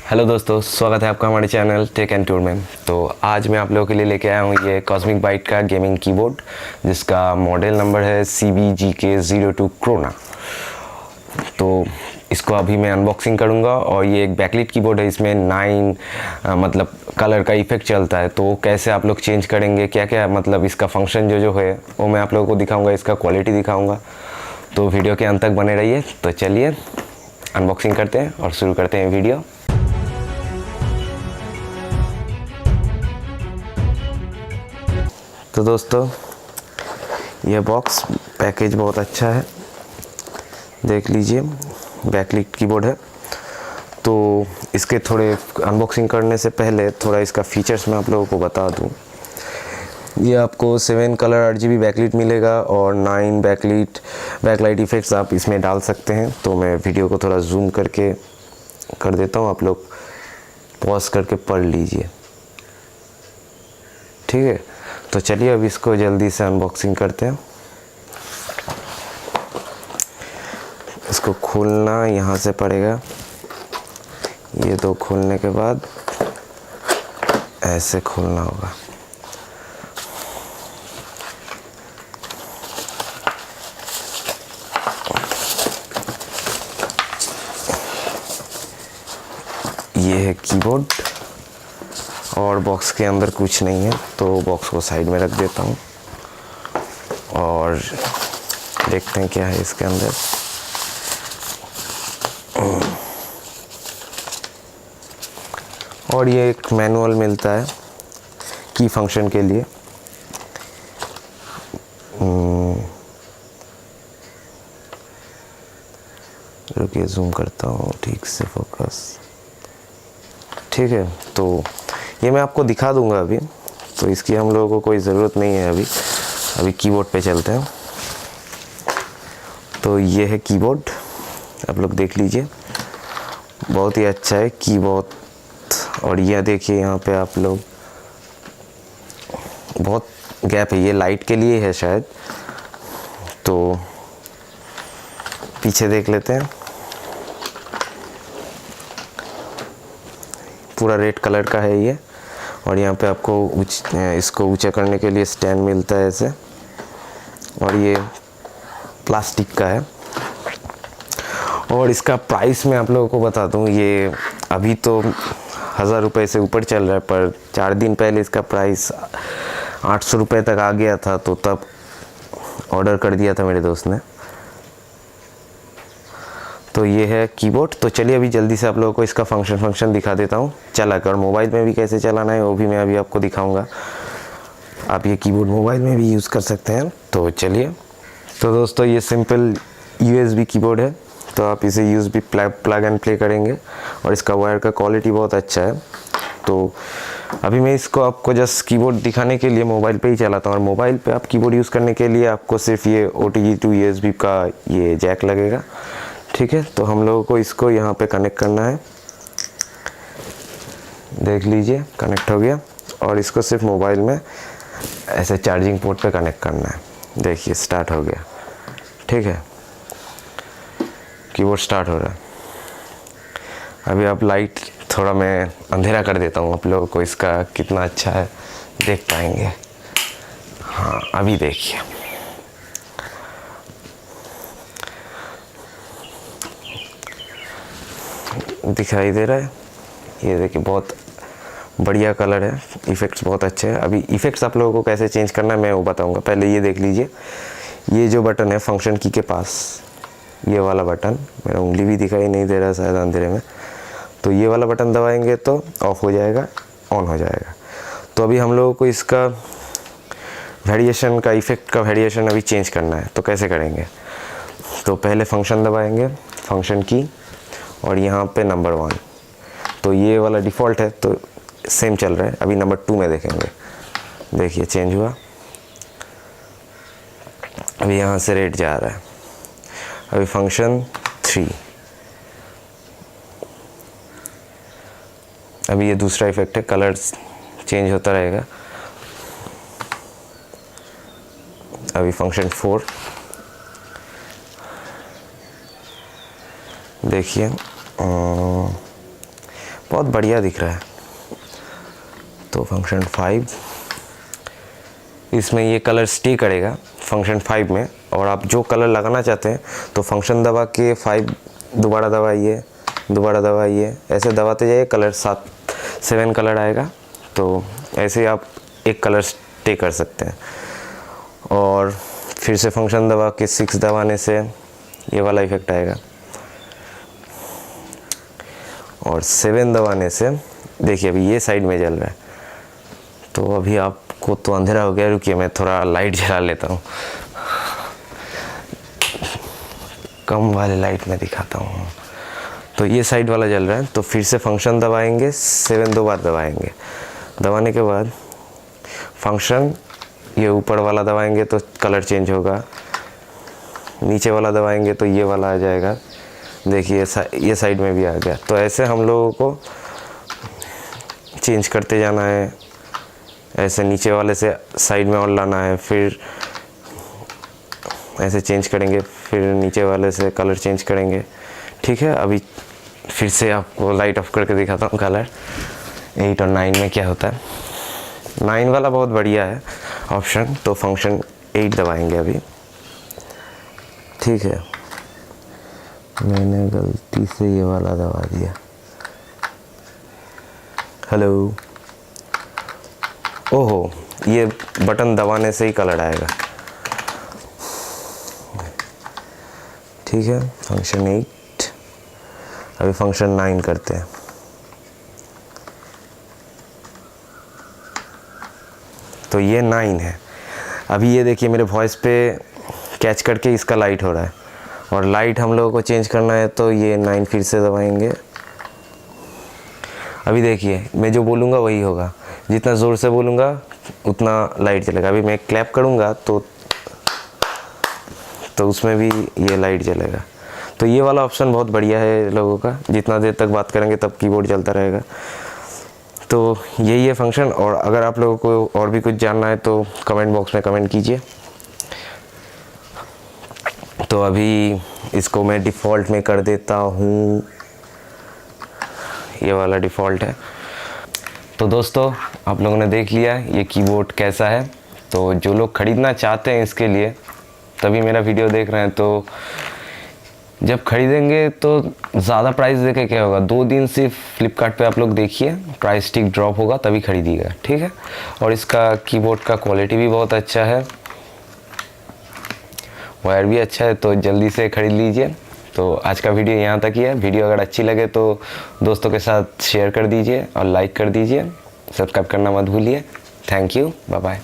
Hello दोस्तों, स्वागत है आपका हमारे चैनल टेक एंड टूर में। तो आज मैं आप लोगों के लिए लेके आया हूँ ये कॉस्मिक बाइट का गेमिंग कीबोर्ड, जिसका मॉडल नंबर है CBGK02 क्रोना। तो इसको अभी मैं अनबॉक्सिंग करूँगा और ये एक बैकलिट कीबोर्ड है। इसमें 9 मतलब कलर का इफेक्ट चलता है, तो कैसे आप लोग चेंज करेंगे, क्या क्या मतलब इसका फंक्शन जो है वो मैं आप लोगों को दिखाऊँगा, इसका क्वालिटी दिखाऊँगा। तो वीडियो के अंत तक बने रहिए। तो चलिए अनबॉक्सिंग करते हैं और शुरू करते हैं वीडियो। तो दोस्तों, यह बॉक्स पैकेज बहुत अच्छा है, देख लीजिए। बैकलिट कीबोर्ड है। तो इसके थोड़े अनबॉक्सिंग करने से पहले थोड़ा इसका फीचर्स मैं आप लोगों को बता दूं। ये आपको 7 कलर RGB बैकलिट मिलेगा और 9 बैकलाइट इफेक्ट्स आप इसमें डाल सकते हैं। तो मैं वीडियो को थोड़ा जूम करके कर देता हूँ, आप लोग पॉज करके पढ़ लीजिए, ठीक है। तो चलिए अब इसको जल्दी से अनबॉक्सिंग करते हैं। इसको खोलना यहाँ से पड़ेगा। ये दो खोलने के बाद ऐसे खोलना होगा। ये है कीबोर्ड और बॉक्स के अंदर कुछ नहीं है, तो बॉक्स को साइड में रख देता हूँ और देखते हैं क्या है इसके अंदर। और ये एक मैनुअल मिलता है की फंक्शन के लिए। रुकिए, जूम करता हूँ ठीक से, फोकस, ठीक है। तो ये मैं आपको दिखा दूंगा अभी, तो इसकी हम लोगों को कोई ज़रूरत नहीं है अभी कीबोर्ड पे चलते हैं। तो ये है कीबोर्ड, आप लोग देख लीजिए, बहुत ही अच्छा है कीबोर्ड। और यह देखिए, यहाँ पे आप लोग बहुत गैप है, ये लाइट के लिए है शायद। तो पीछे देख लेते हैं, पूरा रेड कलर का है ये। और यहाँ पे आपको इसको ऊंचा करने के लिए स्टैंड मिलता है ऐसे, और ये प्लास्टिक का है। और इसका प्राइस मैं आप लोगों को बता दूँ, ये अभी तो 1000 रुपये से ऊपर चल रहा है, पर 4 दिन पहले इसका प्राइस 800 रुपये तक आ गया था। तो तब ऑर्डर कर दिया था मेरे दोस्त ने। तो ये है कीबोर्ड। तो चलिए अभी जल्दी से आप लोगों को इसका फंक्शन दिखा देता हूँ चला कर। मोबाइल में भी कैसे चलाना है वो भी मैं अभी आपको दिखाऊंगा। आप ये कीबोर्ड मोबाइल में भी यूज़ कर सकते हैं। तो चलिए। तो दोस्तों, ये सिंपल USB कीबोर्ड है, तो आप इसे USB प्लग एंड प्ले करेंगे। और इसका वायर का क्वालिटी बहुत अच्छा है। तो अभी मैं इसको आपको जस्ट कीबोर्ड दिखाने के लिए मोबाइल पे ही चलाता हूँ। और मोबाइल पे आप कीबोर्ड यूज़ करने के लिए आपको सिर्फ ये OTG to USB का ये जैक लगेगा, ठीक है। तो हम लोगों को इसको यहाँ पे कनेक्ट करना है, देख लीजिए कनेक्ट हो गया। और इसको सिर्फ मोबाइल में ऐसे चार्जिंग पोर्ट पे कनेक्ट करना है। देखिए स्टार्ट हो गया, ठीक है, कीबोर्ड स्टार्ट हो रहा है। अभी आप लाइट थोड़ा मैं अंधेरा कर देता हूँ, आप लोगों को इसका कितना अच्छा है देख पाएंगे। हाँ, अभी देखिए, दिखाई दे रहा है। ये देखिए, बहुत बढ़िया कलर है, इफ़ेक्ट्स बहुत अच्छे हैं। अभी इफ़ेक्ट्स आप लोगों को कैसे चेंज करना है मैं वो बताऊंगा। पहले ये देख लीजिए, ये जो बटन है फंक्शन की के पास, ये वाला बटन, मेरा उंगली भी दिखाई नहीं दे रहा शायद अंधेरे में। तो ये वाला बटन दबाएंगे तो ऑफ हो जाएगा, ऑन हो जाएगा। तो अभी हम लोगों को इसका वेरिएशन का, इफ़ेक्ट का वेरिएशन अभी चेंज करना है। तो कैसे करेंगे? तो पहले फंक्शन दबाएंगे, फंक्शन की, और यहाँ पे नंबर 1। तो ये वाला डिफ़ॉल्ट है तो सेम चल रहा है। अभी नंबर 2 में देखेंगे, देखिए चेंज हुआ। अभी यहाँ से रेड जा रहा है। अभी फंक्शन 3। अभी ये दूसरा इफेक्ट है, कलर्स चेंज होता रहेगा। अभी फंक्शन 4 देखिए, बहुत बढ़िया दिख रहा है। तो फंक्शन 5 इसमें ये कलर स्टे करेगा फंक्शन 5 में, और आप जो कलर लगाना चाहते हैं तो फंक्शन दबा के 5 दोबारा दबाइए, दोबारा दबाइए, ऐसे दबाते जाइए, कलर 7 कलर आएगा। तो ऐसे आप एक कलर स्टे कर सकते हैं। और फिर से फंक्शन दबा के 6 दबाने से ये वाला इफेक्ट आएगा, और 7 दबाने से देखिए अभी ये साइड में जल रहा है। तो अभी आपको तो अंधेरा हो गया, रुकिए मैं थोड़ा लाइट जला लेता हूँ, कम वाले लाइट में दिखाता हूँ। तो ये साइड वाला जल रहा है। तो फिर से फंक्शन दबाएंगे, 7 2 बार दबाएंगे, दबाने के बाद फंक्शन ये ऊपर वाला दबाएंगे तो कलर चेंज होगा, नीचे वाला दबाएंगे तो ये वाला आ जाएगा। देखिए ये साइड में भी आ गया। तो ऐसे हम लोगों को चेंज करते जाना है, ऐसे नीचे वाले से साइड में और लाना है, फिर ऐसे चेंज करेंगे, फिर नीचे वाले से कलर चेंज करेंगे। ठीक है, अभी फिर से आपको लाइट ऑफ करके दिखाता हूँ कलर 8 और 9 में क्या होता है। 9 वाला बहुत बढ़िया है ऑप्शन। तो फंक्शन 8 दबाएंगे अभी। ठीक है, मैंने गलती से ये वाला दबा दिया। हेलो, ओहो, ये बटन दबाने से ही कलर आएगा। ठीक है, फंक्शन 8, अभी फंक्शन 9 करते हैं। तो ये 9 है। अभी ये देखिए मेरे वॉइस पे कैच करके इसका लाइट हो रहा है, और लाइट हम लोगों को चेंज करना है तो ये 9 फिर से दबाएंगे। अभी देखिए मैं जो बोलूँगा वही होगा, जितना ज़ोर से बोलूँगा उतना लाइट जलेगा। अभी मैं क्लैप करूँगा तो उसमें भी ये लाइट जलेगा। तो ये वाला ऑप्शन बहुत बढ़िया है लोगों का, जितना देर तक बात करेंगे तब कीबोर्ड चलता रहेगा। तो यही है फंक्शन। और अगर आप लोगों को और भी कुछ जानना है तो कमेंट बॉक्स में कमेंट कीजिए। तो अभी इसको मैं डिफ़ॉल्ट में कर देता हूँ, ये वाला डिफ़ॉल्ट है। तो दोस्तों आप लोगों ने देख लिया ये कीबोर्ड कैसा है। तो जो लोग ख़रीदना चाहते हैं इसके लिए तभी मेरा वीडियो देख रहे हैं। तो जब खरीदेंगे तो ज़्यादा प्राइस देके क्या होगा, 2 दिन सिर्फ फ्लिपकार्ट पे आप लोग देखिए, प्राइस टिक ड्रॉप होगा तभी खरीदिएगा। ठीक है, और इसका कीबोर्ड का क्वालिटी भी बहुत अच्छा है, वायर भी अच्छा है, तो जल्दी से ख़रीद लीजिए। तो आज का वीडियो यहाँ तक ही है। वीडियो अगर अच्छी लगे तो दोस्तों के साथ शेयर कर दीजिए और लाइक कर दीजिए, सब्सक्राइब करना मत भूलिए। Thank you, bye bye.